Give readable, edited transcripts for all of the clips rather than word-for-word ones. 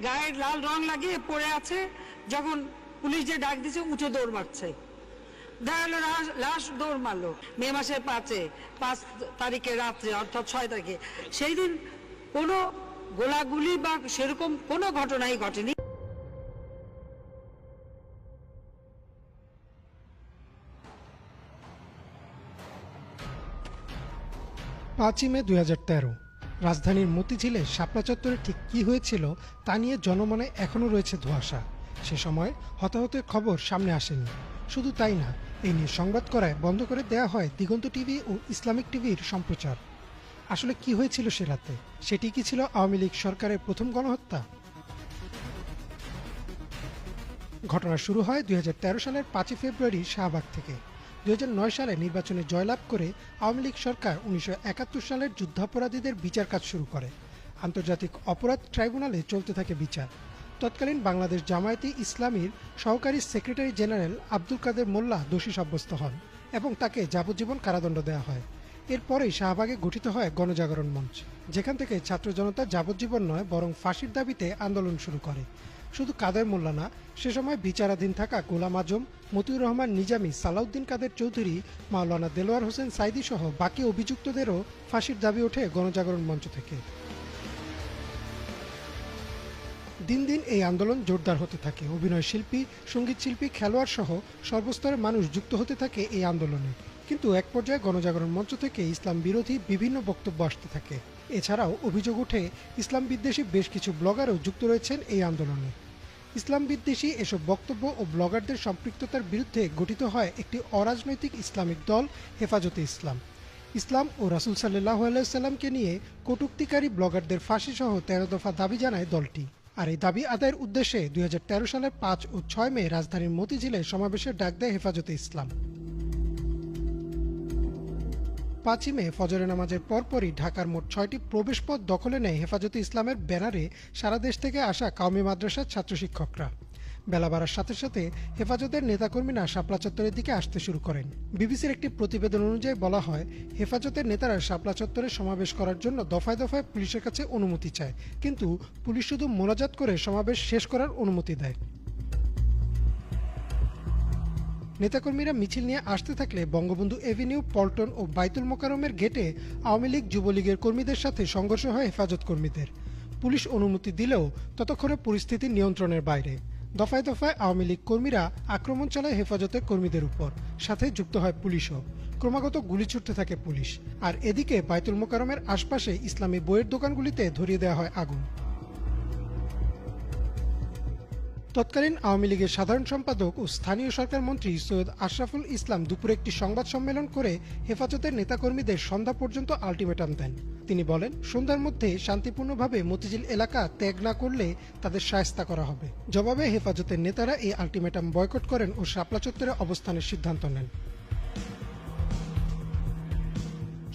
গায়ে লাল রং লাগিয়ে পড়ে আছে, যখন পুলিশ যে ডাক দিচ্ছে উঠে দৌড় মারছে। দেখা গেল লাশ দৌড় মারলো। মে মাসের 5 তারিখে রাত্রে, অর্থাৎ 6 তারিখে, সেই দিন কোনো গোলাগুলি বা সেরকম কোনো ঘটনাই ঘটেনি। 5ই মে 2013 রাজধানীর মতিঝিলে শাপলা চত্বরে ঠিক কী হয়েছিল তা নিয়ে জনমনে এখনও রয়েছে ধোঁয়াশা। সে সময় হতাহতের খবর সামনে আসেনি। শুধু তাই না, এই নিয়ে সংবাদ করায় বন্ধ করে দেয়া হয় দিগন্ত টিভি ও ইসলামিক টিভির সম্প্রচার। আসলে কি হয়েছিল সে রাতে? সেটি কি ছিল আওয়ামী লীগ সরকারের প্রথম গণহত্যা? ঘটনা শুরু হয় 2013 সালের 5ই ফেব্রুয়ারি শাহবাগ থেকে। 2009 সালে নির্বাচনে জয়লাভ করে আওয়ামী লীগ সরকার 1971 সালের যুদ্ধাপরাধীদের বিচার কাজ শুরু করে। আন্তর্জাতিক অপরাধ ট্রাইব্যুনালে চলতে থাকে বিচার। তৎকালীন বাংলাদেশ জামায়াতে ইসলামীর সহকারী সেক্রেটারি জেনারেল আব্দুল কাদের মোল্লা দোষী সাব্যস্ত হন এবং তাকে যাবজ্জীবন কারাদণ্ড দেওয়া হয়। এরপরেই শাহবাগে গঠিত হয় গণজাগরণ মঞ্চ, যেখান থেকে ছাত্র জনতা যাবজ্জীবন নয় বরং ফাঁসির দাবিতে আন্দোলন শুরু করে। শুধু কাদের মোল্লা না, সে সময় বিচারাধীন থাকা গোলাম আজম, মতিউর রহমান নিজামী, সালাউদ্দিন কাদের চৌধুরী, মাওলানা দেলোয়ার হোসেন সাইদি সহ বাকি অভিযুক্তদেরও ফাঁসির দাবি ওঠে গণজাগরণ মঞ্চ থেকে। দিন দিন এই আন্দোলন জোরদার হতে থাকে। অভিনয় শিল্পী, সঙ্গীত শিল্পী, খেলোয়াড় সহ সর্বস্তরের মানুষ যুক্ত হতে থাকে এই আন্দোলনে। কিন্তু এক পর্যায়ে গণজাগরণ মঞ্চ থেকে ইসলাম বিরোধী বিভিন্ন বক্তব্য আসতে থাকে। এছাড়াও অভিযোগ ওঠে ইসলাম বিদ্বেষী বেশ কিছু ব্লগারও যুক্ত রয়েছেন এই আন্দোলনে। ইসলাম বিদ্বেষী এসব বক্তব্য ও ব্লগারদের সম্পৃক্ততার বিরুদ্ধে গঠিত হয় একটি অরাজনৈতিক ইসলামিক দল, হেফাজতে ইসলাম। ইসলাম ও রাসূল সাল্লাল্লাহু আলাইহি সাল্লামকে নিয়ে কটূক্তিকারী ব্লগারদের ফাঁসি সহ 13 দফা দাবি জানায় দলটি। আর এই দাবি আদায়ের উদ্দেশ্যে 2013 সালের 5 ও 6 মে রাজধানীর মতিঝিলে সমাবেশের ডাক দেয় হেফাজতে ইসলাম। 5ই মে ফজরের নামাজের পরপরই ঢাকার মোট 6টি প্রবেশপথ দখলে নেয় হেফাজতে ইসলামের ব্যানারে সারা দেশ থেকে আসা কওমি মাদ্রাসার ছাত্র শিক্ষকরা। বেলা বাড়ার সাথে সাথে হেফাজতের নেতাকর্মীরা শাপলা চত্বরের দিকে আসতে শুরু করেন। বিবিসির একটি প্রতিবেদন অনুযায়ী বলা হয়, হেফাজতের নেতারা শাপলা চত্বরে সমাবেশ করার জন্য দফায় দফায় পুলিশের কাছে অনুমতি চায়, কিন্তু পুলিশ শুধু মোনাজাত করে সমাবেশ শেষ করার অনুমতি দেয়। নেতাকর্মীরা মিছিল নিয়ে আসতে থাকলে বঙ্গবন্ধু এভিনিউ, পল্টন ও বাইতুল মোকাররমের গেটে আওয়ামী লীগ, যুবলীগের কর্মীদের সাথে সংঘর্ষ হয় হেফাজত কর্মীদের। পুলিশ অনুমতি দিলেও ততক্ষণে পরিস্থিতি নিয়ন্ত্রণের বাইরে। দফায় দফায় আওয়ামী লীগ কর্মীরা আক্রমণ চালায় হেফাজতের কর্মীদের উপর, সাথে যুক্ত হয় পুলিশও। ক্রমাগত গুলি ছুটতে থাকে পুলিশ। আর এদিকে বাইতুল মোকাররমের আশপাশে ইসলামী বইয়ের দোকানগুলিতে ধরিয়ে দেওয়া হয় আগুন। তৎকালীন আওয়ামী লীগের সাধারণ সম্পাদক ও স্থানীয় সরকার মন্ত্রী সৈয়দ আশরাফুল ইসলাম দুপুরে একটি সংবাদ সম্মেলন করে হেফাজতের নেতাকর্মীদের সন্ধ্যা পর্যন্ত আলটিমেটাম দেন। তিনি বলেন, সন্ধ্যার মধ্যে শান্তিপূর্ণভাবে মতিঝিল এলাকা ত্যাগ না করলে তাদের শায়েস্তা করা হবে। জবাবে হেফাজতের নেতারা এই আলটিমেটাম বয়কট করেন ও শাপলা চত্বরে অবস্থানের সিদ্ধান্ত নেন।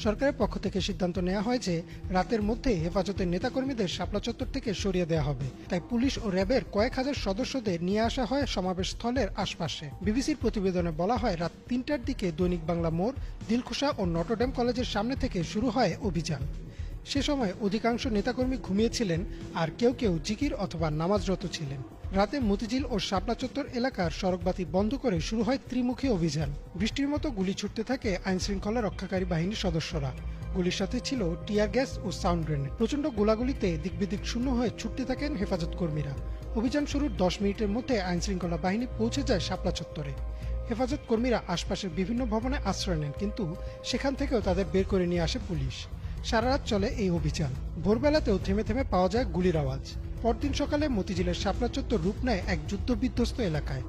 সরকারের পক্ষ থেকে সিদ্ধান্ত নেওয়া হয় যে রাতের মধ্যে হেফাজতের নেতাকর্মীদের শাপলা চত্বর থেকে সরিয়ে দেওয়া হবে। তাই পুলিশ ও র্যাবের কয়েক হাজার সদস্যদের নিয়ে আসা হয় সমাবেশ স্থলের আশপাশে। বিবিসির প্রতিবেদনে বলা হয়, রাত 3টার দিকে দৈনিক বাংলা মোড়, দিলখুশা ও নটরডেম কলেজের সামনে থেকে শুরু হয় অভিযান। সে সময় অধিকাংশ নেতাকর্মী ঘুমিয়েছিলেন, আর কেউ কেউ জিকির অথবা নামাজরত ছিলেন। রাতে মতিঝিল ও শাপলা চত্বর এলাকার সড়কবাতি বন্ধ করে শুরু হয় ত্রিমুখী অভিযান। বৃষ্টির মতো গুলি ছুটতে থাকে আইনশৃঙ্খলা রক্ষাকারী বাহিনীর সদস্যরা। গুলির সাথে ছিল টিয়ার গ্যাস ও সাউন্ড গ্রেনেড। প্রচণ্ড গোলাগুলিতে দিকবিদিক শূন্য হয়ে ছুটতে থাকেন হেফাজত কর্মীরা। অভিযান শুরুর 10 মিনিটের মধ্যে আইনশৃঙ্খলা বাহিনী পৌঁছে যায় শাপলা চত্বরে। হেফাজত কর্মীরা আশপাশের বিভিন্ন ভবনে আশ্রয় নেন, কিন্তু সেখান থেকেও তাদের বের করে নিয়ে আসে পুলিশ। সারা রাত চলে এই অভিযান। ভোরবেলাতেও থেমে থেমে পাওয়া যায় গুলির আওয়াজ। পরদিন সকালে মতিঝিলের শাপলা চত্বর রূপ নেয় এক যুদ্ধবিধ্বস্ত এলাকায়।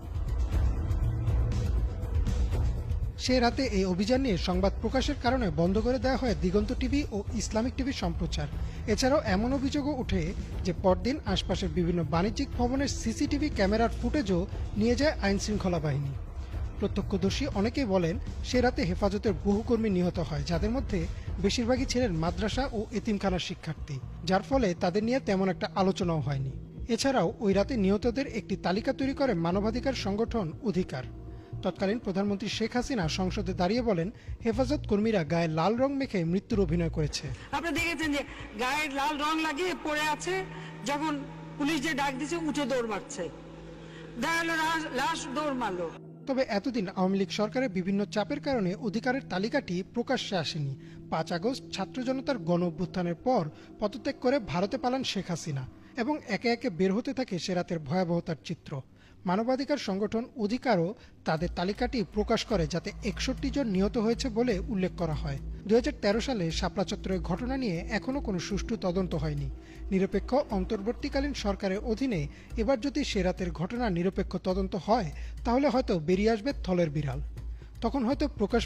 সে রাতে এই অভিযান নিয়ে সংবাদ প্রকাশের কারণে বন্ধ করে দেওয়া হয় দিগন্ত টিভি ও ইসলামিক টিভির সম্প্রচার। এছাড়াও এমন অভিযোগও ওঠে যে পরদিন আশপাশের বিভিন্ন বাণিজ্যিক ভবনের সিসিটিভি ক্যামেরার ফুটেজও নিয়ে যায় আইনশৃঙ্খলা বাহিনী। প্রত্যক্ষদর্শী অনেকেই বলেন, সে রাতে হেফাজতের বহু কর্মী নিহত হয়, যাদের মধ্যে বেশিরভাগই ছিলেন মাদ্রাসা ও এতিমখানার শিক্ষার্থী, যার ফলে তাদের নিয়ে তেমন একটা আলোচনাও হয়নি। এছাড়াও ওই রাতে নিহতদের একটি তালিকা তৈরি করে মানবাধিকার সংগঠন অধিকার। তৎকালীন প্রধানমন্ত্রী শেখ হাসিনা সংসদে দাঁড়িয়ে বলেন, হেফাজত কর্মীরা গায়ে লাল রং মেখে মৃত্যুর অভিনয় করেছে। আপনি দেখেছেন যে গায়ে লাল রং লাগিয়ে পড়ে আছে, যখন পুলিশ যে ডাক দিছে উঠে দৌড় মারছে, দেখা গেল লাশ দৌড় মারলো। তবে এতদিন আওয়ামী লীগ সরকারের বিভিন্ন চাপের কারণে অধিকারের তালিকাটি প্রকাশ্যে আসেনি। 5 আগস্ট ছাত্র জনতার গণ অভ্যুত্থানের পর পদত্যাগ করে ভারতে পালান শেখ হাসিনা এবং একে একে বের হতে থাকে সে রাতের ভয়াবহতার চিত্র। মানবাধিকার সংগঠন অধিকারও তাদের তালিকাটি প্রকাশ করে, যাতে 61 জন নিহত হয়েছে বলে উল্লেখ করা হয়। 2013 সালে শাপলা চত্বরের ঘটনা নিয়ে এখনও কোনো সুষ্ঠু তদন্ত হয়নি। নিরপেক্ষ অন্তর্বর্তীকালীন সরকারের অধীনে এবার যদি সে রাতের ঘটনা নিরপেক্ষ তদন্ত হয়, তাহলে হয়তো বেরিয়ে আসবে থলের বিড়াল। তখন হয়তো প্রকাশ